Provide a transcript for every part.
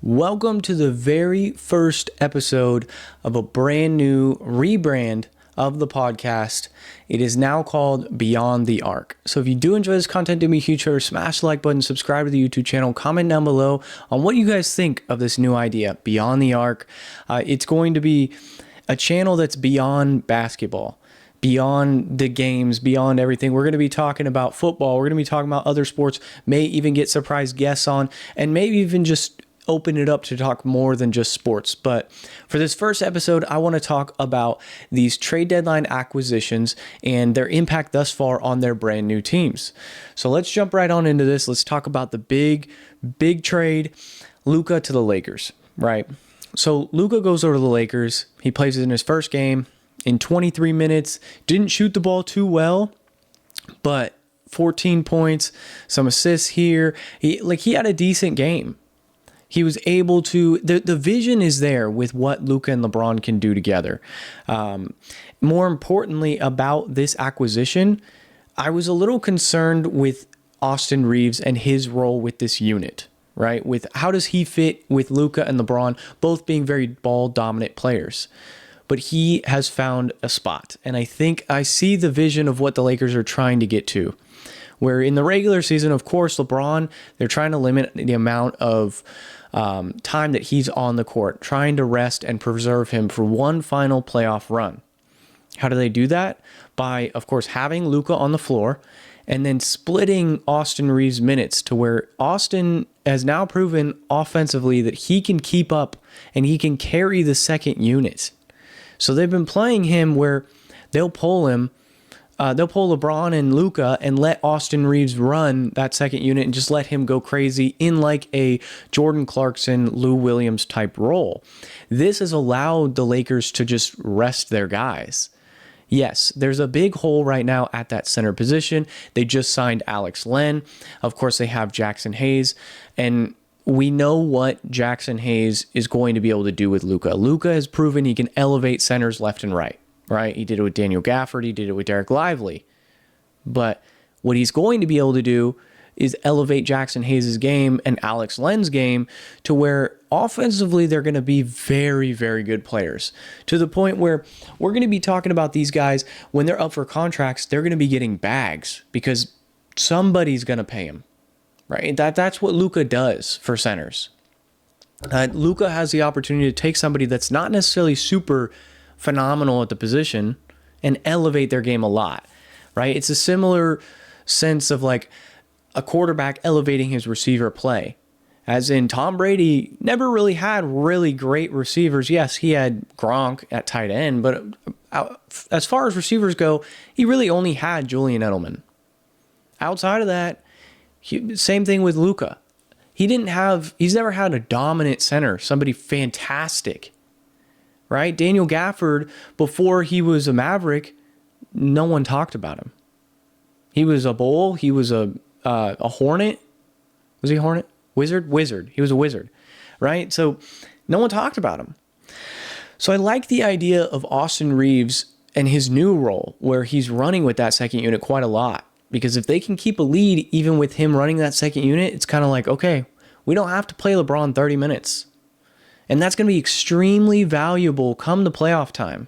Welcome to the very first episode of a brand new rebrand of the podcast. It is now called Beyond the Arc. So if you do enjoy this content, do me a huge favor, smash the like button, subscribe to the YouTube channel, comment down below on what you guys think of this new idea, Beyond the Arc. It's going to be a channel that's beyond basketball, beyond the games, beyond everything. We're going to be talking about football. We're going to be talking about other sports, may even get surprise guests on, and maybe even just open it up to talk more than just sports. But for this first episode, I want to talk about these trade deadline acquisitions and their impact thus far on their brand new teams. So let's jump right on into this. Let's talk about the big trade, Luka to the Lakers, right? So Luka goes over to the Lakers. He plays in his first game in 23 minutes. Didn't shoot the ball too well, but 14 points, some assists here. He had a decent game. He was able to, the vision is there with what Luka and LeBron can do together. More importantly about this acquisition, I was a little concerned with Austin Reeves and his role with this unit, right? With how does he fit with Luka and LeBron, both being very ball dominant players. But he has found a spot. And I think I see the vision of what the Lakers are trying to get to. Where in the regular season, of course, LeBron, they're trying to limit the amount of time that he's on the court, trying to rest and preserve him for one final playoff run. How do they do that? By, of course, having Luka on the floor and then splitting Austin Reeves' minutes to where Austin has now proven offensively that he can keep up and he can carry the second unit. So they've been playing him where they'll pull LeBron and Luka and let Austin Reeves run that second unit and just let him go crazy in like a Jordan Clarkson, Lou Williams type role. This has allowed the Lakers to just rest their guys. Yes, there's a big hole right now at that center position. They just signed Alex Len. Of course, they have Jackson Hayes. And we know what Jackson Hayes is going to be able to do with Luka. Luka has proven he can elevate centers left and right. Right? He did it with Daniel Gafford. He did it with Derek Lively. But what he's going to be able to do is elevate Jackson Hayes' game and Alex Len's game to where offensively they're going to be very, very good players. To the point where we're going to be talking about these guys when they're up for contracts, they're going to be getting bags because somebody's going to pay them. Right? That's what Luka does for centers. Luka has the opportunity to take somebody that's not necessarily super phenomenal at the position and elevate their game a lot, right? It's a similar sense of like a quarterback elevating his receiver play. As in Tom Brady never really had really great receivers. Yes, he had Gronk at tight end, but as far as receivers go, he really only had Julian Edelman. Outside of that, same thing with Luka. He's never had a dominant center, somebody fantastic. Right? Daniel Gafford, before he was a Maverick, no one talked about him. He was a Bull. He was a Hornet. Was he a Hornet? Wizard. He was a wizard. Right? So no one talked about him. So I like the idea of Austin Reeves and his new role where he's running with that second unit quite a lot. Because if they can keep a lead, even with him running that second unit, it's kind of like, okay, we don't have to play LeBron 30 minutes. And that's going to be extremely valuable come the playoff time,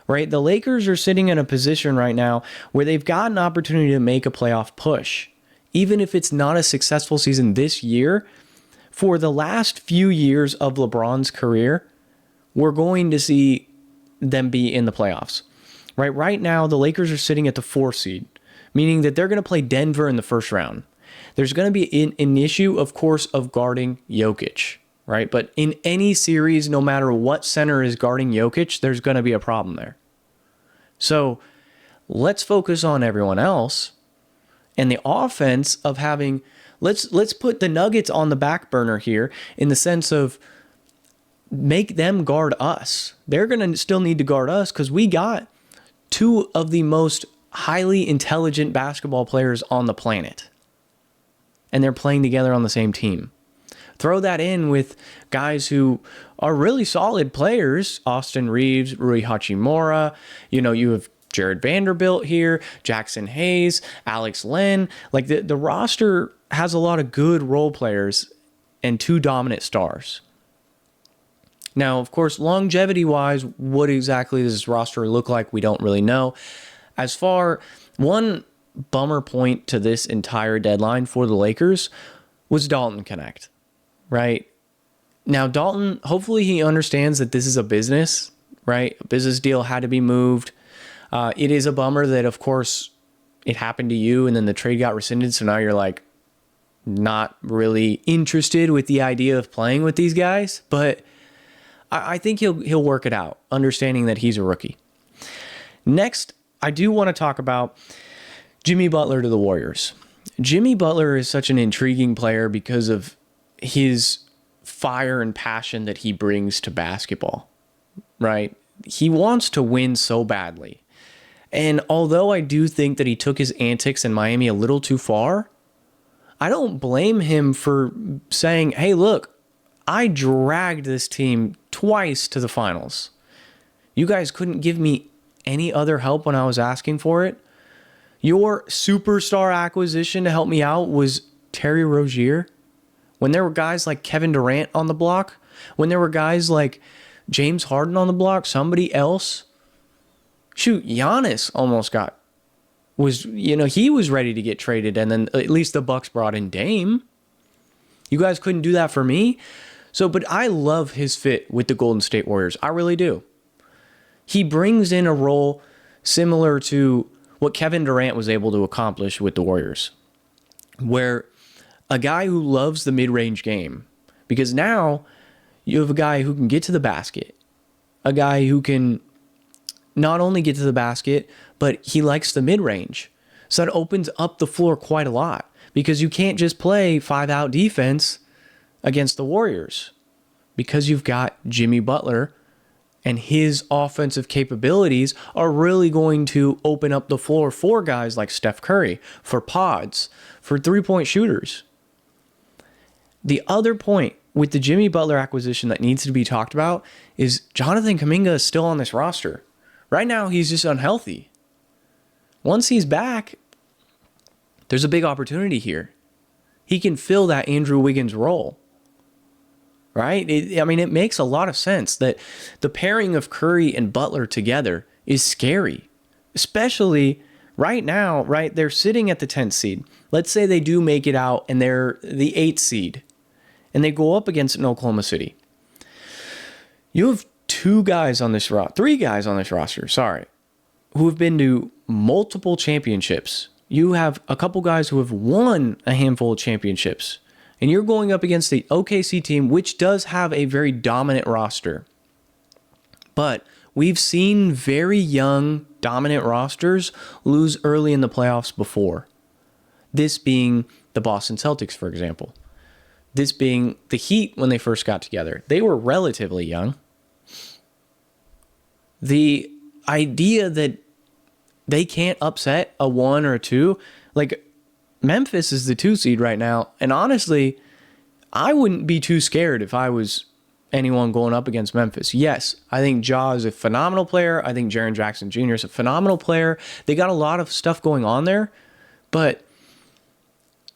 right? The Lakers are sitting in a position right now where they've got an opportunity to make a playoff push. Even if it's not a successful season this year, for the last few years of LeBron's career, we're going to see them be in the playoffs, right? Right now, the Lakers are sitting at the 4 seed, meaning that they're going to play Denver in the first round. There's going to be an issue, of course, of guarding Jokic. Right? But in any series, no matter what center is guarding Jokic, there's going to be a problem there. So let's focus on everyone else and the offense of having, let's put the Nuggets on the back burner here in the sense of make them guard us. They're going to still need to guard us because we got two of the most highly intelligent basketball players on the planet. And they're playing together on the same team. Throw that in with guys who are really solid players. Austin Reeves, Rui Hachimura. You have Jared Vanderbilt here, Jackson Hayes, Alex Len. Like the roster has a lot of good role players and 2 dominant stars. Now, of course, longevity-wise, what exactly does this roster look like? We don't really know. As far, one bummer point to this entire deadline for the Lakers was Dalton Connect, right? Now, Dalton, hopefully he understands that this is a business, right? A business deal had to be moved. It is a bummer that, of course, it happened to you and then the trade got rescinded. So now you're like not really interested with the idea of playing with these guys. But I think he'll work it out, understanding that he's a rookie. Next, I do want to talk about Jimmy Butler to the Warriors. Jimmy Butler is such an intriguing player because of his fire and passion that he brings to basketball, right? He wants to win so badly. And although I do think that he took his antics in Miami a little too far, I don't blame him for saying, hey, look, I dragged this team twice to the finals. You guys couldn't give me any other help when I was asking for it. Your superstar acquisition to help me out was Terry Rozier. When there were guys like Kevin Durant on the block, when there were guys like James Harden on the block, somebody else. Shoot, Giannis almost he was ready to get traded, and then at least the Bucks brought in Dame. You guys couldn't do that for me. But I love his fit with the Golden State Warriors. I really do. He brings in a role similar to what Kevin Durant was able to accomplish with the Warriors, where a guy who loves the mid-range game, because now you have a guy who can get to the basket, a guy who can not only get to the basket, but he likes the mid-range. So that opens up the floor quite a lot, because you can't just play 5-out defense against the Warriors, because you've got Jimmy Butler, and his offensive capabilities are really going to open up the floor for guys like Steph Curry, for pods, for three-point shooters. The other point with the Jimmy Butler acquisition that needs to be talked about is Jonathan Kuminga is still on this roster. Right now, he's just unhealthy. Once he's back, there's a big opportunity here. He can fill that Andrew Wiggins role. Right? It makes a lot of sense that the pairing of Curry and Butler together is scary. Especially right now, right? They're sitting at the 10th seed. Let's say they do make it out and they're the 8th seed. And they go up against an Oklahoma City. You have three guys on this roster, who have been to multiple championships. You have a couple guys who have won a handful of championships. And you're going up against the OKC team, which does have a very dominant roster. But we've seen very young, dominant rosters lose early in the playoffs before. This being the Boston Celtics, for example. This being the Heat when they first got together. They were relatively young. The idea that they can't upset a 1 or a 2, like Memphis is the 2 seed right now. And honestly, I wouldn't be too scared if I was anyone going up against Memphis. Yes, I think Ja is a phenomenal player. I think Jaren Jackson Jr. is a phenomenal player. They got a lot of stuff going on there. But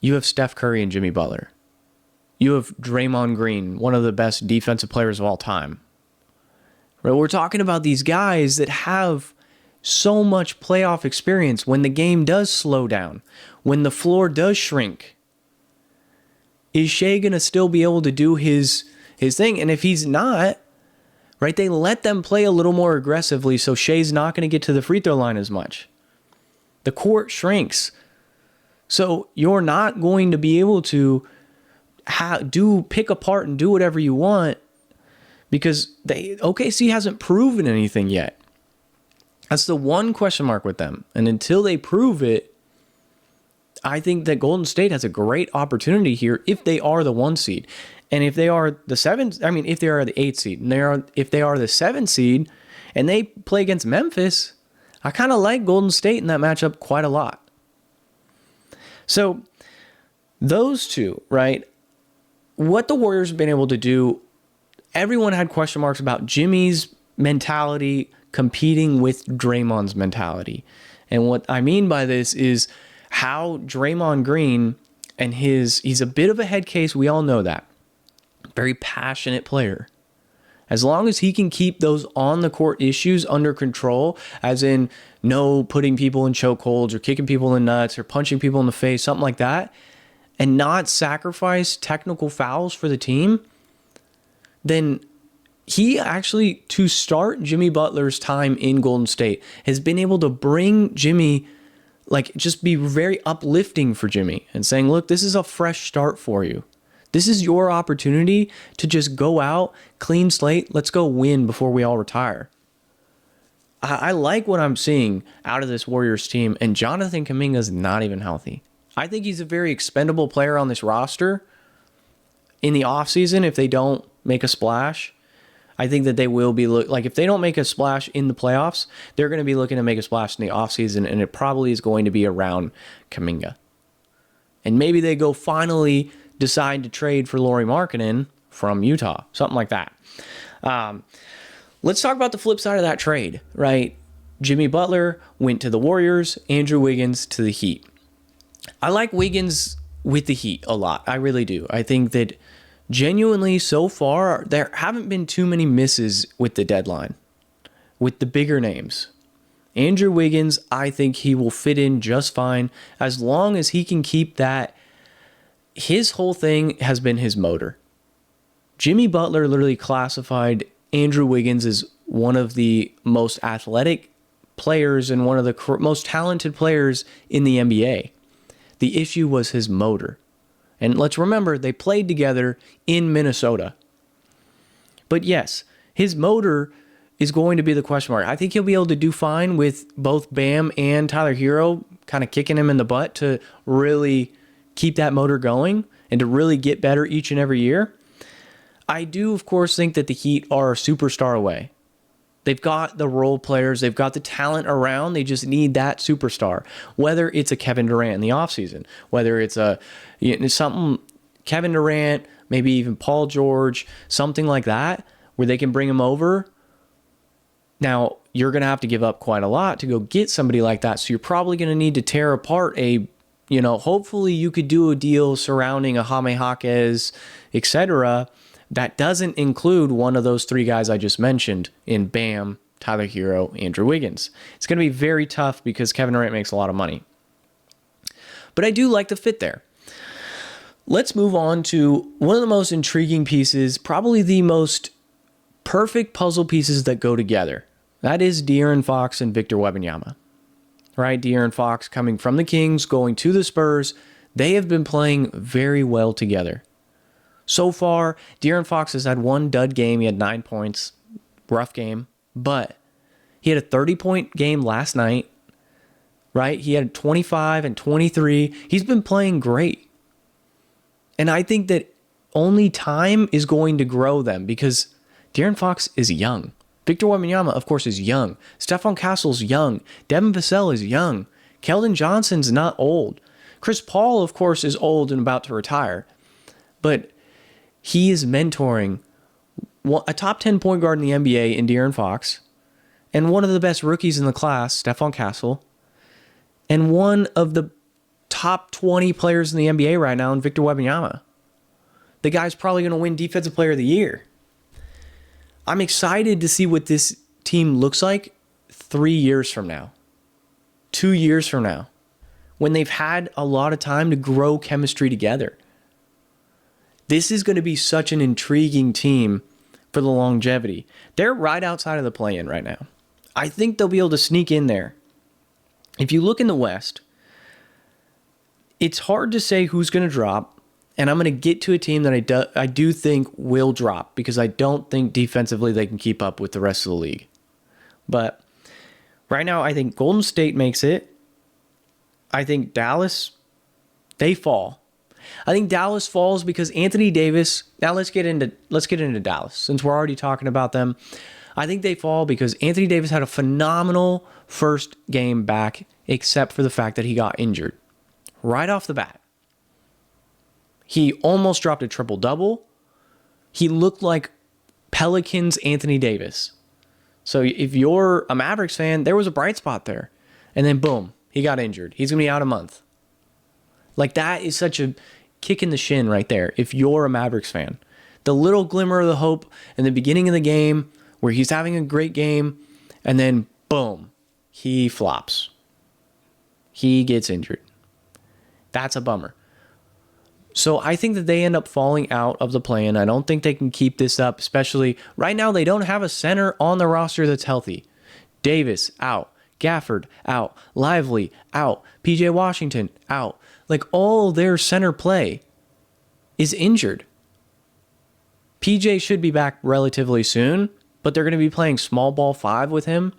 you have Steph Curry and Jimmy Butler. You have Draymond Green, one of the best defensive players of all time. Right? We're talking about these guys that have so much playoff experience when the game does slow down, when the floor does shrink. Is Shea going to still be able to do his thing? And if he's not, right, they let them play a little more aggressively so Shea's not going to get to the free throw line as much. The court shrinks. So you're not going to be able to pick apart and do whatever you want because OKC hasn't proven anything yet. That's the one question mark with them. And until they prove it, I think that Golden State has a great opportunity here if they are the 1 seed. And if they are the 7th, if they are the 8th seed, and if they are the 7th seed and they play against Memphis, I kind of like Golden State in that matchup quite a lot. So those two, right? What the Warriors have been able to do, everyone had question marks about Jimmy's mentality competing with Draymond's mentality. And what I mean by this is how Draymond Green and he's a bit of a head case. We all know that. very passionate player. As long as he can keep those on the court issues under control, as in no putting people in chokeholds or kicking people in the nuts or punching people in the face, something like that, and not sacrifice technical fouls for the team, then he actually, to start Jimmy Butler's time in Golden State, has been able to bring Jimmy, like, just be very uplifting for Jimmy and saying, look, this is a fresh start for you. This is your opportunity to just go out, clean slate, let's go win before we all retire. I like what I'm seeing out of this Warriors team, and Jonathan Kuminga is not even healthy. I think he's a very expendable player on this roster in the offseason if they don't make a splash. I think that they will be, like, if they don't make a splash in the playoffs, they're going to be looking to make a splash in the offseason, and it probably is going to be around Kuminga. And maybe they go finally decide to trade for Lauri Markkanen from Utah, something like that. Let's talk about the flip side of that trade, right? Jimmy Butler went to the Warriors, Andrew Wiggins to the Heat. I like Wiggins with the Heat a lot. I really do. I think that genuinely so far, there haven't been too many misses with the deadline, with the bigger names. Andrew Wiggins, I think he will fit in just fine as long as he can keep that. His whole thing has been his motor. Jimmy Butler literally classified Andrew Wiggins as one of the most athletic players and one of the most talented players in the NBA. The issue was his motor. And let's remember, they played together in Minnesota. But yes, his motor is going to be the question mark. I think he'll be able to do fine with both Bam and Tyler Hero kind of kicking him in the butt to really keep that motor going and to really get better each and every year. I do, of course, think that the Heat are a superstar away. They've got the role players. They've got the talent around. They just need that superstar. Whether it's a Kevin Durant in the offseason, whether it's something Kevin Durant, maybe even Paul George, something like that, where they can bring him over. Now, you're going to have to give up quite a lot to go get somebody like that. So you're probably going to need to tear apart hopefully you could do a deal surrounding a Jaime Jaquez, etc., that doesn't include one of those three guys I just mentioned in Bam, Tyler Hero, Andrew Wiggins. It's going to be very tough because Kevin Durant makes a lot of money. But I do like the fit there. Let's move on to one of the most intriguing pieces, probably the most perfect puzzle pieces that go together. That is De'Aaron Fox and Victor Wembanyama. Right? De'Aaron Fox coming from the Kings, going to the Spurs. They have been playing very well together. So far, De'Aaron Fox has had one dud game. He had 9 points. Rough game. But he had a 30-point game last night. Right? He had 25 and 23. He's been playing great. And I think that only time is going to grow them because De'Aaron Fox is young. Victor Wembanyama, of course, is young. Stephon Castle's young. Devin Vassell is young. Keldon Johnson's not old. Chris Paul, of course, is old and about to retire. But he is mentoring a top 10 point guard in the NBA in De'Aaron Fox, and one of the best rookies in the class, Stephon Castle, and one of the top 20 players in the NBA right now in Victor Wembanyama. The guy's probably going to win Defensive Player of the Year. I'm excited to see what this team looks like 3 years from now, 2 years from now, when they've had a lot of time to grow chemistry together. This is going to be such an intriguing team for the longevity. They're right outside of the play-in right now. I think they'll be able to sneak in there. If you look in the West, it's hard to say who's going to drop. And I'm going to get to a team that I do think will drop because I don't think defensively they can keep up with the rest of the league. But right now, I think Golden State makes it. I think Dallas, they fall. I think Dallas falls because Anthony Davis. Now let's get into Dallas since we're already talking about them. I think they fall because Anthony Davis had a phenomenal first game back, except for the fact that he got injured right off the bat. He almost dropped a triple-double. He looked like Pelicans Anthony Davis. So if you're a Mavericks fan, there was a bright spot there. And then boom, he got injured. He's going to be out a month. Like, that is such a kick in the shin right there if you're a Mavericks fan. the little glimmer of the hope in the beginning of the game where he's having a great game, and then boom, he flops. He gets injured. That's a bummer. So I think that they end up falling out of the play-in. I don't think they can keep this up, especially right now they don't have a center on the roster that's healthy. Davis, out. Gafford, out. Lively, out. PJ Washington, out. Like, all their center play is injured. PJ should be back relatively soon, but they're going to be playing small ball 5 with him.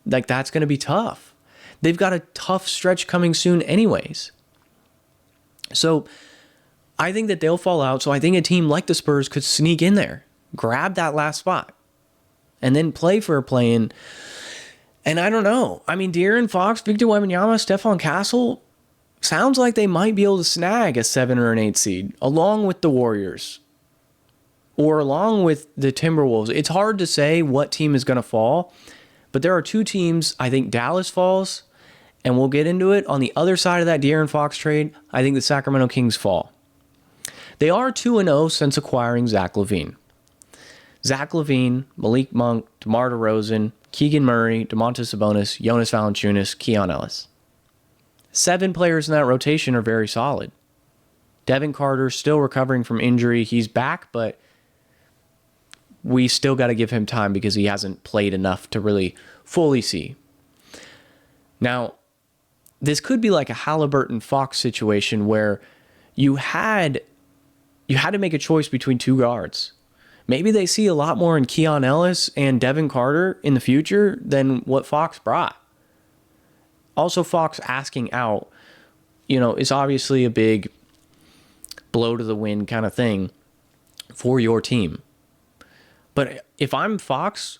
Like, that's going to be tough. They've got a tough stretch coming soon anyways. So I think that they'll fall out. So I think a team like the Spurs could sneak in there, grab that last spot, and then play for a play-in. And I don't know. I mean, De'Aaron Fox, Victor Wembanyama, Stephon Castle, sounds like they might be able to snag a 7 or an 8 seed, along with the Warriors, or along with the Timberwolves. It's hard to say what team is going to fall, but there are 2 teams. I think Dallas falls, and we'll get into it. On the other side of that De'Aaron Fox trade, I think the Sacramento Kings fall. They are 2-0 since acquiring Zach LaVine. Zach LaVine, Malik Monk, DeMar DeRozan, Keegan Murray, Domantas Sabonis, Jonas Valanciunas, Keon Ellis. 7 players in that rotation are very solid. Devin Carter still recovering from injury. He's back, but we still got to give him time because he hasn't played enough to really fully see. Now, this could be like a Halliburton-Fox situation where you had to make a choice between 2 guards. Maybe they see a lot more in Keon Ellis and Devin Carter in the future than what Fox brought. Also, Fox asking out, is obviously a big blow to the wind kind of thing for your team. But if I'm Fox,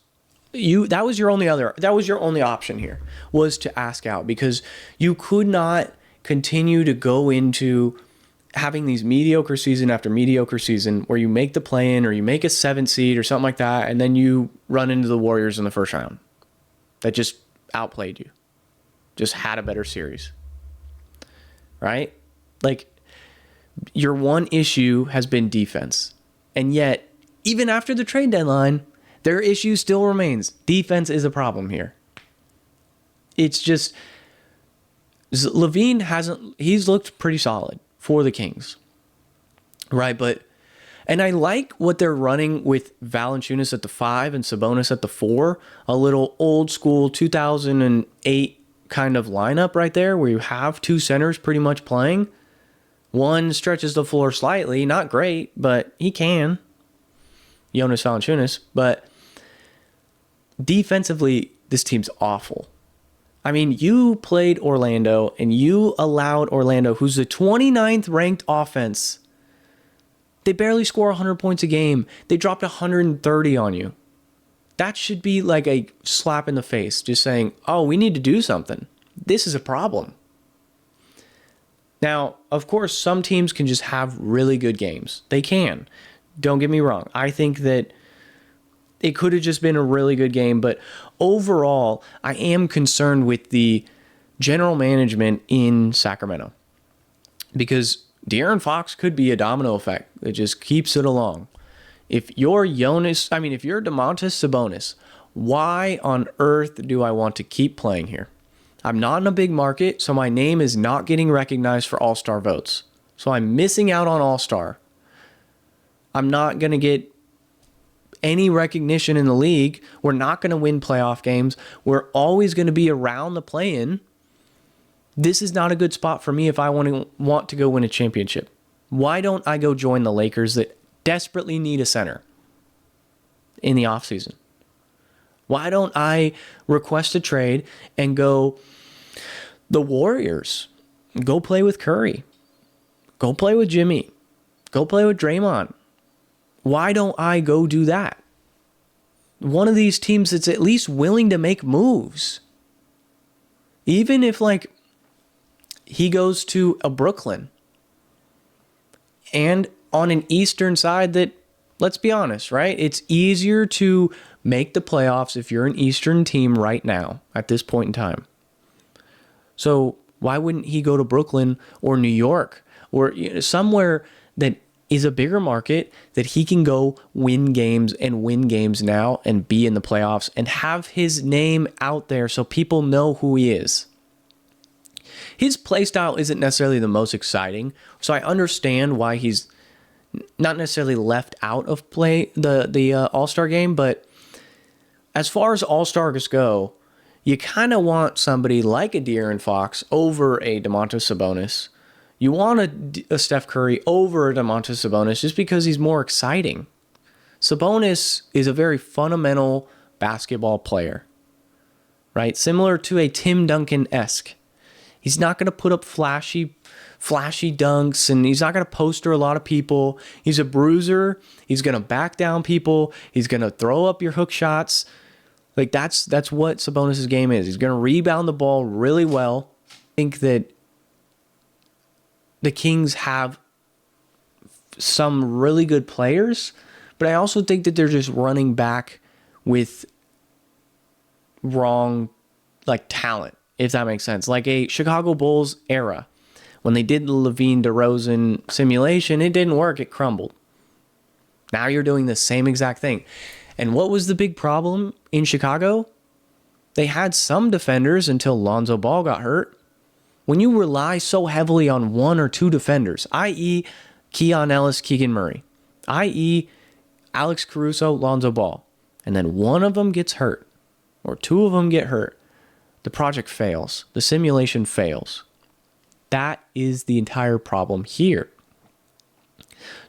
that was your only option here, was to ask out, because you could not continue to go into having these mediocre season after mediocre season where you make the play-in or you make a 7 seed or something like that, and then you run into the Warriors in the first round that just outplayed you, just had a better series, right? Like, your one issue has been defense, and yet even after the trade deadline, their issue still remains. Defense is a problem here. It's just LaVine he's looked pretty solid for the Kings, right? And I like what they're running with Valanciunas at the 5 and Sabonis at the 4, a little old school 2008 kind of lineup right there, where you have 2 centers pretty much playing. One stretches the floor slightly, not great, but he can, Jonas Valanciunas. But defensively, this team's awful. I mean, you played Orlando, and you allowed Orlando, who's the 29th ranked offense. They barely score 100 points a game. They dropped 130 on you. That should be like a slap in the face, just saying, oh, we need to do something. This is a problem. Now, of course, some teams can just have really good games. They can. Don't get me wrong. I think that it could have just been a really good game, but overall, I am concerned with the general management in Sacramento, because De'Aaron Fox could be a domino effect that just keeps it along. If you're Domantas Sabonis, why on earth do I want to keep playing here? I'm not in a big market, so my name is not getting recognized for All-Star votes. So I'm missing out on All-Star. I'm not going to get any recognition in the league. We're not going to win playoff games. We're always going to be around the play-in. This is not a good spot for me if I want to go win a championship. Why don't I go join the Lakers that desperately need a center in the offseason? Why don't I request a trade and go the Warriors? Go play with Curry. Go play with Jimmy. Go play with Draymond. Why don't I go do that? One of these teams that's at least willing to make moves. Even if, like, he goes to a Brooklyn and on an Eastern side that, let's be honest, right? It's easier to make the playoffs if you're an Eastern team right now at this point in time. So why wouldn't he go to Brooklyn or New York or somewhere that is a bigger market that he can go win games now and be in the playoffs and have his name out there so people know who he is. His play style isn't necessarily the most exciting, so I understand why he's not necessarily left out of the All-Star game, but as far as All-Stars go, you kind of want somebody like a De'Aaron Fox over a Domantas Sabonis. You want a Steph Curry over a Domantas Sabonis just because he's more exciting. Sabonis is a very fundamental basketball player, right? Similar to a Tim Duncan-esque. He's not going to put up flashy dunks, and he's not going to poster a lot of people. He's a bruiser. He's going to back down people. He's going to throw up your hook shots. Like that's what Sabonis' game is. He's going to rebound the ball really well. I think that the Kings have some really good players, but I also think that they're just running back with wrong talent, if that makes sense. Like a Chicago Bulls era. When they did the Levine DeRozan simulation, it didn't work. It crumbled. Now you're doing the same exact thing. And what was the big problem in Chicago? They had some defenders until Lonzo Ball got hurt. When you rely so heavily on one or two defenders, i.e. Keon Ellis, Keegan Murray, i.e. Alex Caruso, Lonzo Ball, and then one of them gets hurt, or two of them get hurt, the project fails. The simulation fails. That is the entire problem here.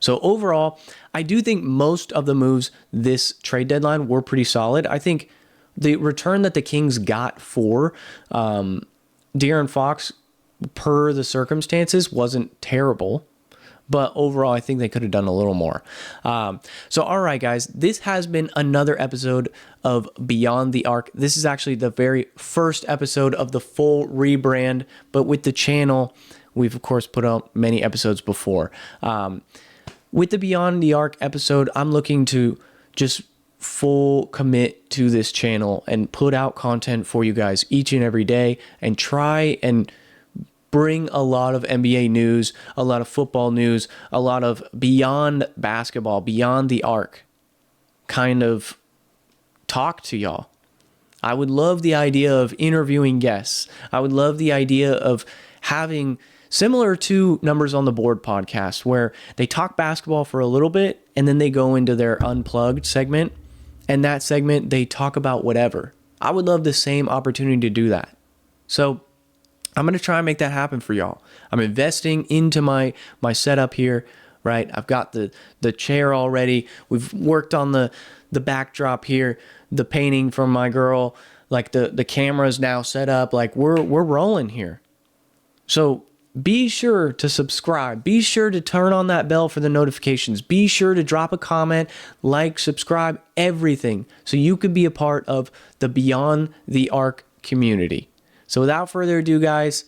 So overall, I do think most of the moves this trade deadline were pretty solid. I think the return that the Kings got for De'Aaron Fox, per the circumstances, wasn't terrible. But overall, I think they could have done a little more. So, all right, guys, this has been another episode of Beyond the Arc. This is actually the very first episode of the full rebrand. But with the channel, we've, of course, put out many episodes before. With the Beyond the Arc episode, I'm looking to just full commit to this channel and put out content for you guys each and every day and try and bring a lot of NBA news, a lot of football news, a lot of beyond basketball, beyond the arc kind of talk to y'all. I would love the idea of interviewing guests. I would love the idea of having, similar to Numbers on the Board podcast, where they talk basketball for a little bit and then they go into their unplugged segment. And that segment, they talk about whatever. I would love the same opportunity to do that. So I'm going to try and make that happen for y'all. I'm investing into my setup here, right? I've got the chair already. We've worked on the backdrop here, the painting from my girl, like the camera's now set up. Like we're rolling here. So be sure to subscribe. Be sure to turn on that bell for the notifications. Be sure to drop a comment, like, subscribe, everything, so you could be a part of the Beyond the Arc community. So without further ado, guys,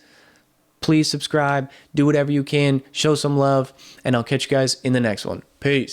please subscribe, do whatever you can, show some love, and I'll catch you guys in the next one. Peace.